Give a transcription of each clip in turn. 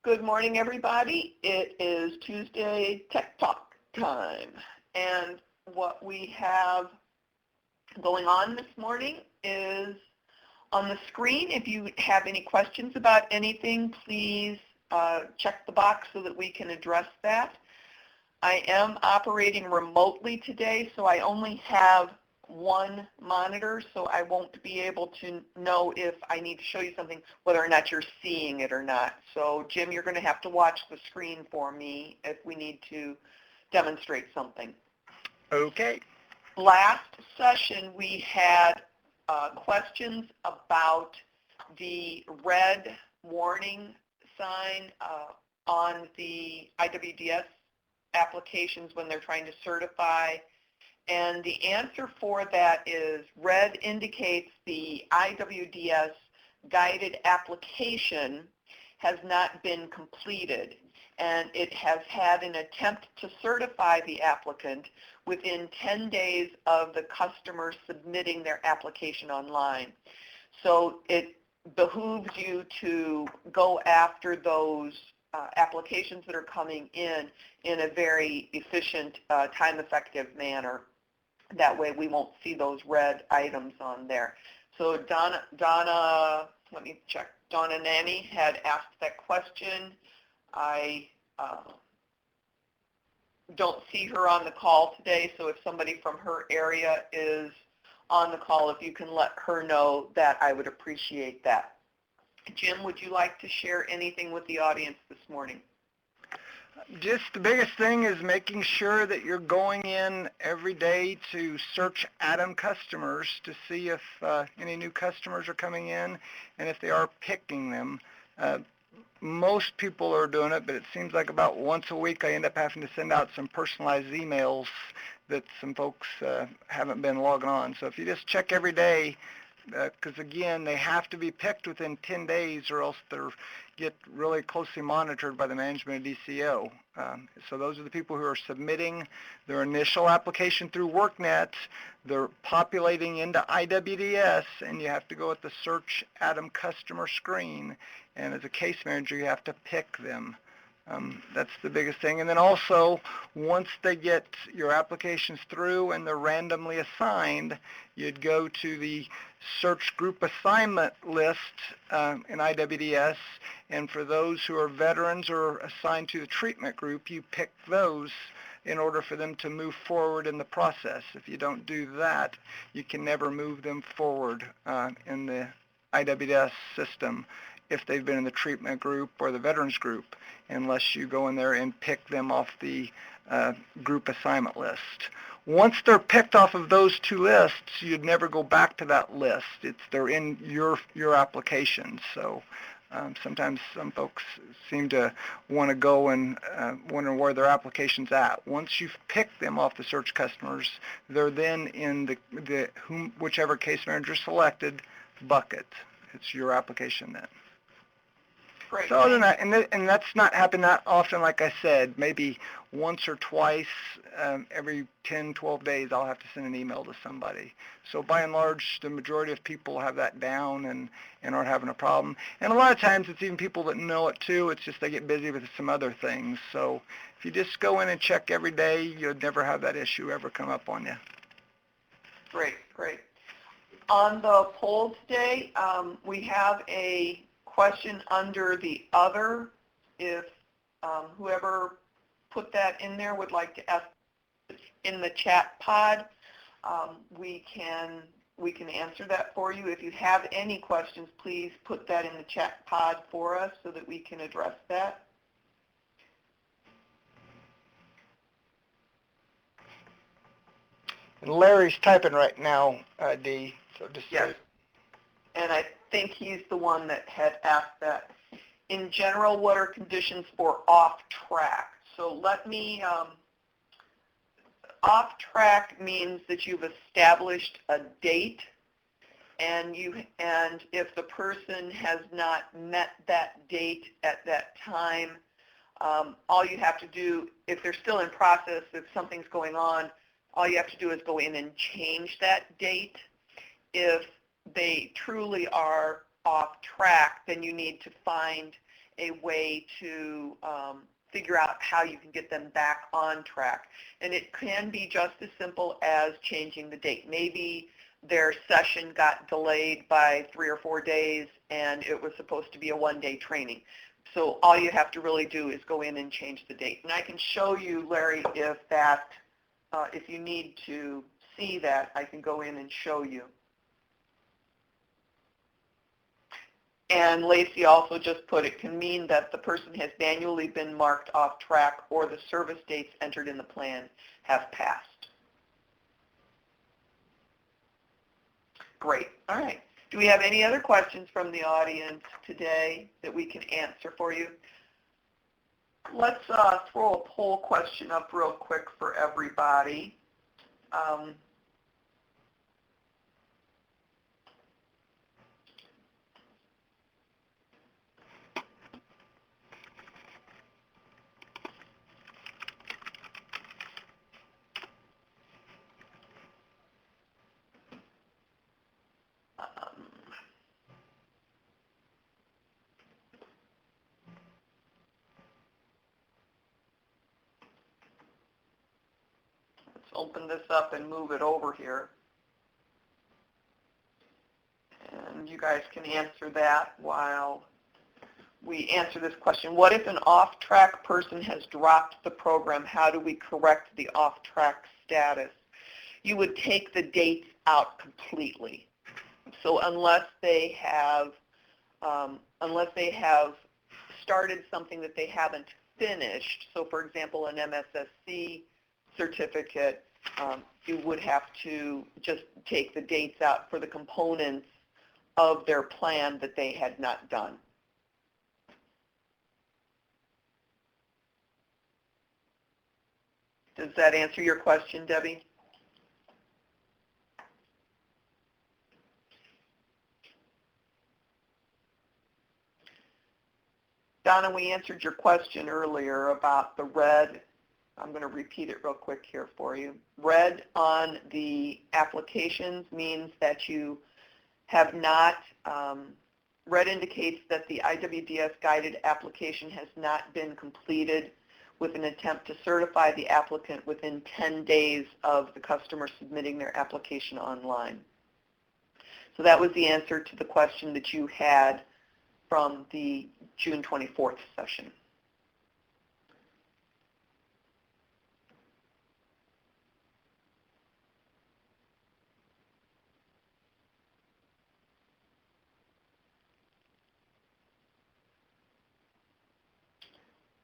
Good morning, everybody. It is Tuesday Tech Talk time. And what we have going on this morning is on the screen. If you have any questions about anything, please check the box so that we can address that. I am operating remotely today, so I only have one monitor, so I won't be able to know if I need to show you something, whether or not you're seeing it or not. So Jim, you're going to have to watch the screen for me if we need to demonstrate something. Okay. Last session we had questions about the red warning sign on the IWDS applications when they're trying to certify. And the answer for that is red indicates the IWDS guided application has not been completed, and it has had an attempt to certify the applicant within 10 days of the customer submitting their application online. So it behooves you to go after those applications that are coming in a very efficient, time-effective manner. That way we won't see those red items on there. So Donna, let me check. Donna Nanny had asked that question. I don't see her on the call today, so if somebody from her area is on the call, if you can let her know that, I would appreciate that. Jim, would you like to share anything with the audience this morning? Just the biggest thing is making sure that you're going in every day to search ATIM customers to see if any new customers are coming in and if they are picking them. Most people are doing it, but it seems like about once a week I end up having to send out some personalized emails that some folks haven't been logging on. So if you just check every day, because again, they have to be picked within 10 days or else they're get really closely monitored by the management of DCO. So those are the people who are submitting their initial application through WorkNet. They're populating into IWDS, and you have to go at the Search ATIM customer screen. And as a case manager, you have to pick them. That's the biggest thing. And then also, once they get your applications through and they're randomly assigned, you'd go to the search group assignment list in IWDS, and for those who are veterans or assigned to the treatment group, you pick those in order for them to move forward in the process. If you don't do that, you can never move them forward in the IWDS system if they've been in the treatment group or the veterans group, unless you go in there and pick them off the group assignment list. Once they're picked off of those two lists, you'd never go back to that list. They're in your application. So sometimes some folks seem to want to go and wonder where their application's at. Once you've picked them off the search customers, they're then in whichever case manager selected bucket. It's your application then. Great. So other than that, and that's not happened that often, like I said, maybe once or twice every 10, 12 days I'll have to send an email to somebody. So by and large, the majority of people have that down and aren't having a problem. And a lot of times it's even people that know it too, it's just they get busy with some other things. So if you just go in and check every day, you'll never have that issue ever come up on you. Great, great. On the poll today, we have a question under the other. If whoever put that in there would like to ask in the chat pod, we can answer that for you. If you have any questions, please put that in the chat pod for us so that we can address that. And Larry's typing right now, Dee. So just yes. And I think he's the one that had asked that. In general, what are conditions for off-track? So let me, off-track means that you've established a date, and if the person has not met that date at that time, all you have to do, if they're still in process, if something's going on, all you have to do is go in and change that date. If they truly are off track, then you need to find a way to figure out how you can get them back on track. And it can be just as simple as changing the date. Maybe their session got delayed by 3 or 4 days and it was supposed to be a one-day training. So all you have to really do is go in and change the date. And I can show you, Larry, if you need to see that, I can go in and show you. And Lacey also just put, it can mean that the person has manually been marked off track or the service dates entered in the plan have passed. Great. All right. Do we have any other questions from the audience today that we can answer for you? Let's throw a poll question up real quick for everybody. Let's open this up and move it over here. And you guys can answer that while we answer this question. What if an off-track person has dropped the program? How do we correct the off-track status? You would take the dates out completely. So unless they have started something that they haven't finished, so for example an MSSC certificate, you would have to just take the dates out for the components of their plan that they had not done. Does that answer your question, Debbie? Donna, we answered your question earlier about the red. I'm going to repeat it real quick here for you. Red on the applications means that you have not, red indicates that the IWDS guided application has not been completed with an attempt to certify the applicant within 10 days of the customer submitting their application online. So that was the answer to the question that you had from the June 24th session.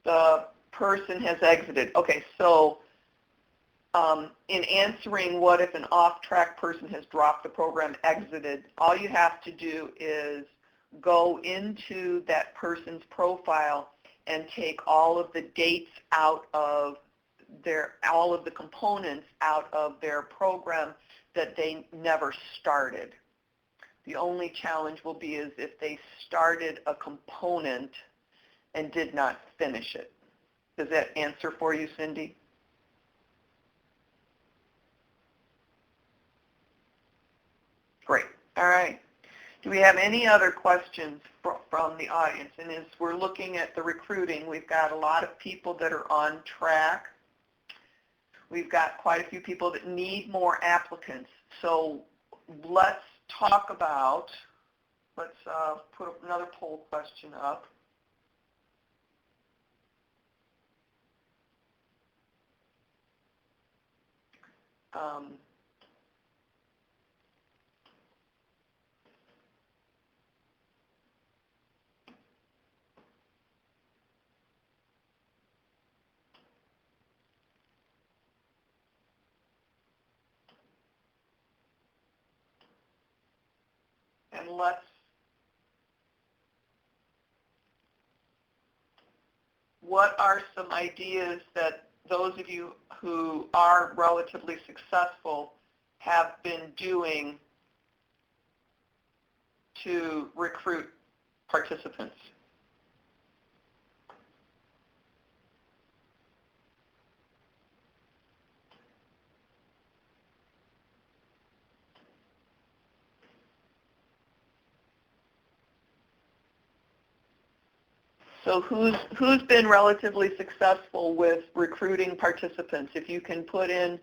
The person has exited. Okay, so in answering what if an off-track person has dropped the program, exited, all you have to do is go into that person's profile and take all of the dates out of all of the components out of their program that they never started. The only challenge will be is if they started a component and did not finish it. Does that answer for you, Cindy? Great. All right. Do we have any other questions from the audience? And as we're looking at the recruiting, we've got a lot of people that are on track. We've got quite a few people that need more applicants. So let's talk about, let's put another poll question up. And what are some ideas that those of you who are relatively successful have been doing to recruit participants? So who's been relatively successful with recruiting participants? If you can put in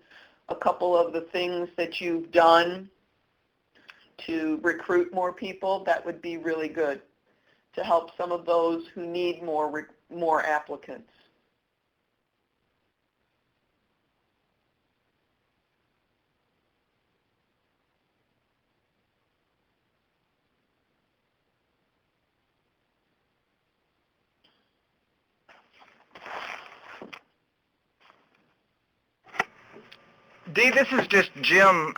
a couple of the things that you've done to recruit more people, that would be really good to help some of those who need more applicants. Dee, this is just Jim,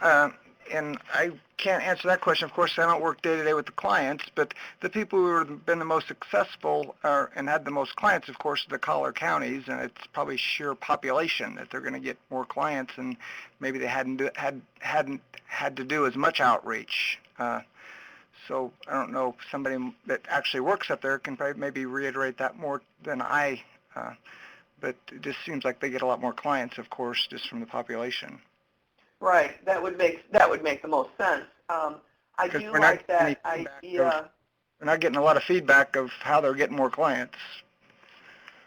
and I can't answer that question. Of course, I don't work day-to-day with the clients, but the people who have been the most successful and had the most clients, of course, are the collar counties, and it's probably sheer population that they're going to get more clients, and maybe they hadn't had to do as much outreach. So I don't know if somebody that actually works up there can probably maybe reiterate that more than I. But it just seems like they get a lot more clients, of course, just from the population. Right. That would make the most sense. I do like that idea. We're not getting a lot of feedback of how they're getting more clients.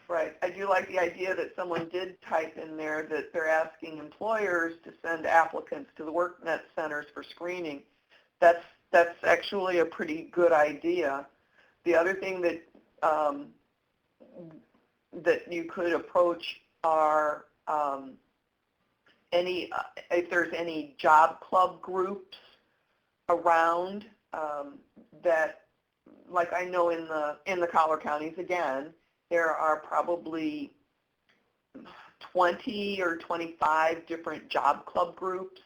Right. I do like the idea that someone did type in there that they're asking employers to send applicants to the WorkNet centers for screening. That's actually a pretty good idea. The other thing that that you could approach are if there's any job club groups around that, like I know in the collar counties, again, there are probably 20 or 25 different job club groups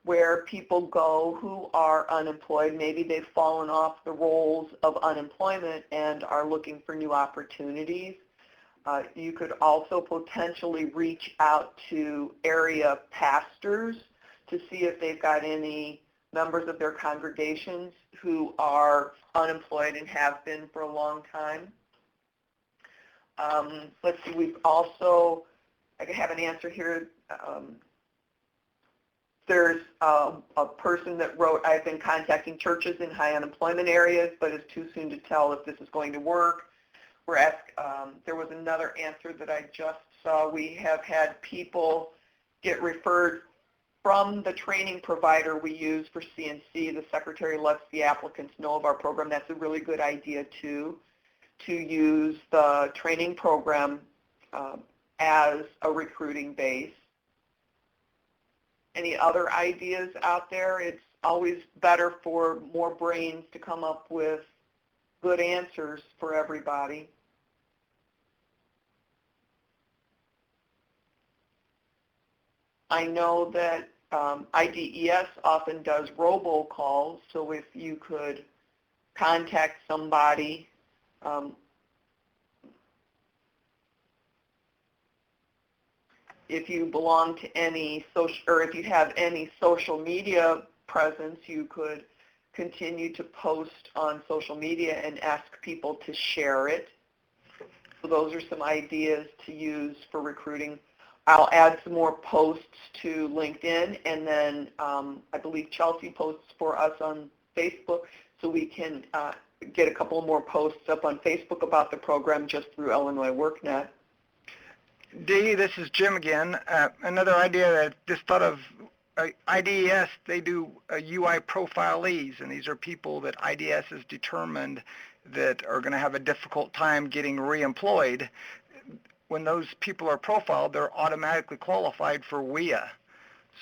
where people go who are unemployed. Maybe they've fallen off the rolls of unemployment and are looking for new opportunities. You could also potentially reach out to area pastors to see if they've got any members of their congregations who are unemployed and have been for a long time. Let's see, we've also, I have an answer here. There's a person that wrote, I've been contacting churches in high unemployment areas, but it's too soon to tell if this is going to work. We're asked, there was another answer that I just saw. We have had people get referred from the training provider we use for CNC. The secretary lets the applicants know of our program. That's a really good idea too, to use the training program as a recruiting base. Any other ideas out there? It's always better for more brains to come up with good answers for everybody. I know that IDES often does robocalls, so if you could contact somebody if you belong to any social, or if you have any social media presence, you could continue to post on social media and ask people to share it. So those are some ideas to use for recruiting. I'll add some more posts to LinkedIn, and then I believe Chelsea posts for us on Facebook, so we can get a couple more posts up on Facebook about the program just through Illinois WorkNet. Dee, this is Jim again. Another idea that I just thought of, IDES, they do UI profile-ees, and these are people that IDES has determined that are going to have a difficult time getting reemployed. When those people are profiled, they're automatically qualified for WIA.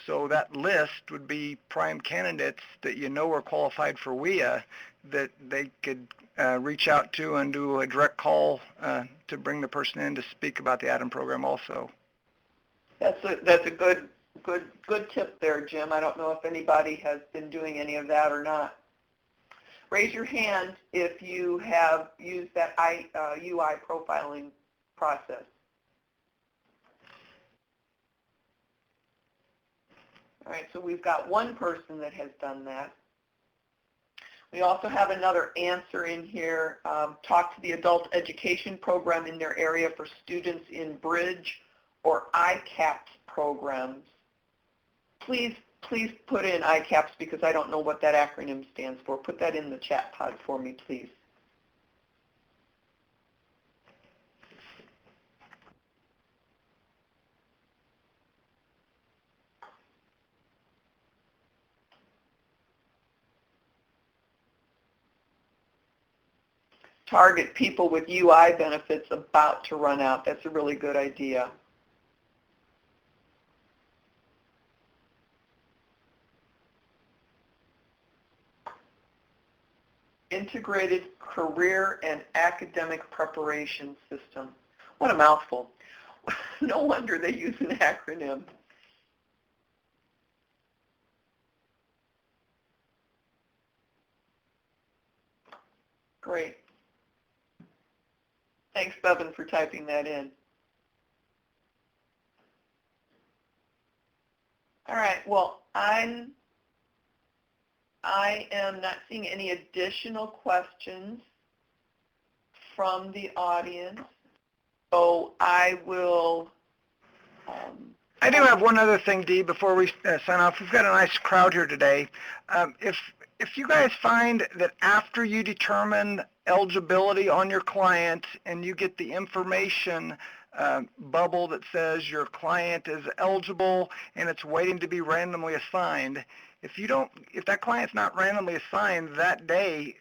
So that list would be prime candidates that you know are qualified for WIA that they could reach out to and do a direct call to bring the person in to speak about the ATIM program also. That's a good tip there, Jim. I don't know if anybody has been doing any of that or not. Raise your hand if you have used that UI profiling process. All right, so we've got one person that has done that. We also have another answer in here. Talk to the adult education program in their area for students in Bridge or ICAPS programs. Please put in ICAPS because I don't know what that acronym stands for. Put that in the chat pod for me, please. target people with UI benefits about to run out. That's a really good idea. Integrated career and academic preparation system. What a mouthful. No wonder they use an acronym. Great. Thanks, Bevan, for typing that in. All right, well, I am not seeing any additional questions from the audience, so I will... I do have one other thing, Dee, before we sign off. We've got a nice crowd here today. If you guys find that after you determine eligibility on your client and you get the information bubble that says your client is eligible and it's waiting to be randomly assigned, if that client's not randomly assigned that day,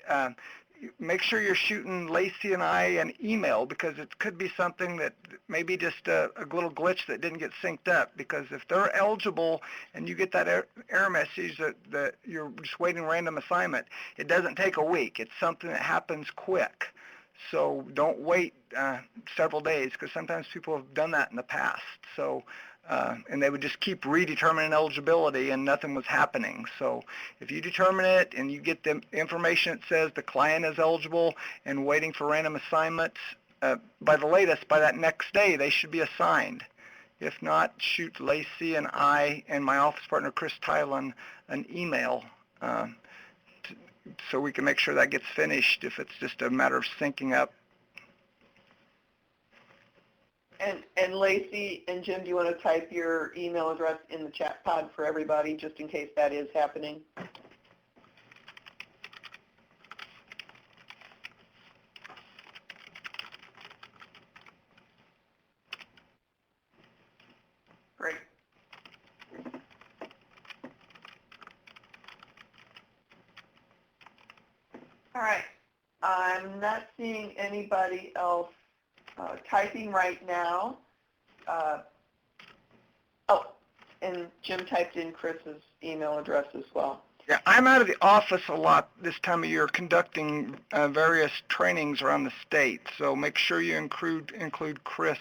make sure you're shooting Lacey and I an email, because it could be something that maybe just a little glitch that didn't get synced up. Because if they're eligible and you get that error message that you're just waiting random assignment, it doesn't take a week. It's something that happens quick. So don't wait several days, because sometimes people have done that in the past. So and they would just keep redetermining eligibility and nothing was happening. So if you determine it and you get the information that says the client is eligible and waiting for random assignments, by the latest, by that next day, they should be assigned. If not, shoot Lacey and I and my office partner, Chris Tylen, an email so we can make sure that gets finished if it's just a matter of syncing up. And Lacey and Jim, do you want to type your email address in the chat pod for everybody, just in case that is happening? Great. All right. I'm not seeing anybody else typing right now. Oh, and Jim typed in Chris's email address as well. Yeah, I'm out of the office a lot this time of year conducting various trainings around the state, so make sure you include Chris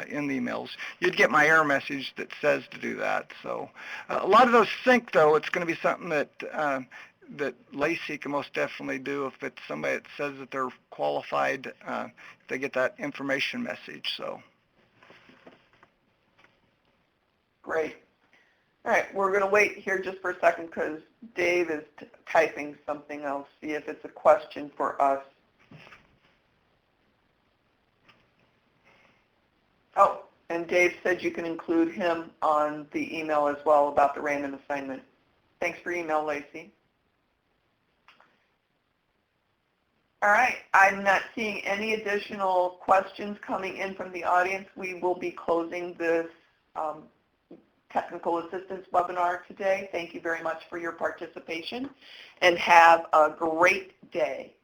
in the emails. You'd get my error message that says to do that. So a lot of those sync, though. It's going to be something that that Lacey can most definitely do if it's somebody that says that they're qualified, if they get that information message. So great. All right, we're going to wait here just for a second because Dave is typing something else, see if it's a question for us. Oh, and Dave said you can include him on the email as well about the random assignment. Thanks for your email, Lacey. All right, I'm not seeing any additional questions coming in from the audience. We will be closing this technical assistance webinar today. Thank you very much for your participation, and have a great day.